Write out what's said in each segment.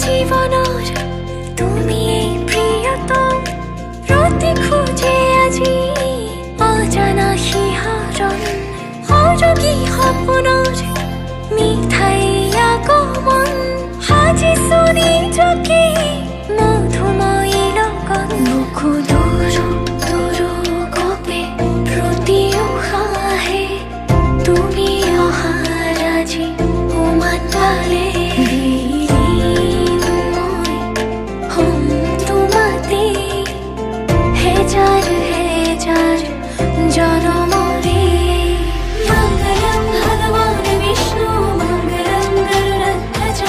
জীবনৰ তুমিয়েই প্ৰিয়তম ৰাতি খুঁজে আজি অজানা শিহৰণ সৰগী সপোনৰ মিঠাই আগমন সাজিছো নিজকে মধুময়ী লগত মোকো দূৰ দূৰ কপে প্ৰতি উশাহে তুমি অহাৰ আজি উমান পালে জনমরে মঙ্গলম ভগবান বিষ্ণু মঙ্গলম গরুড়ধ্বজ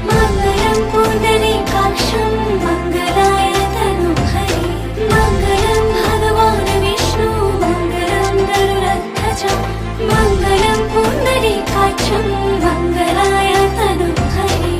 মঙ্গলম পুণ্ডরীকাক্ষম মঙ্গলায় তনুহরে মঙ্গলম ভগবান বিষ্ণু মঙ্গলম গরুড়ধ্বজ মঙ্গলম পুণ্ডরীকাক্ষম মঙ্গলায় তনুহরে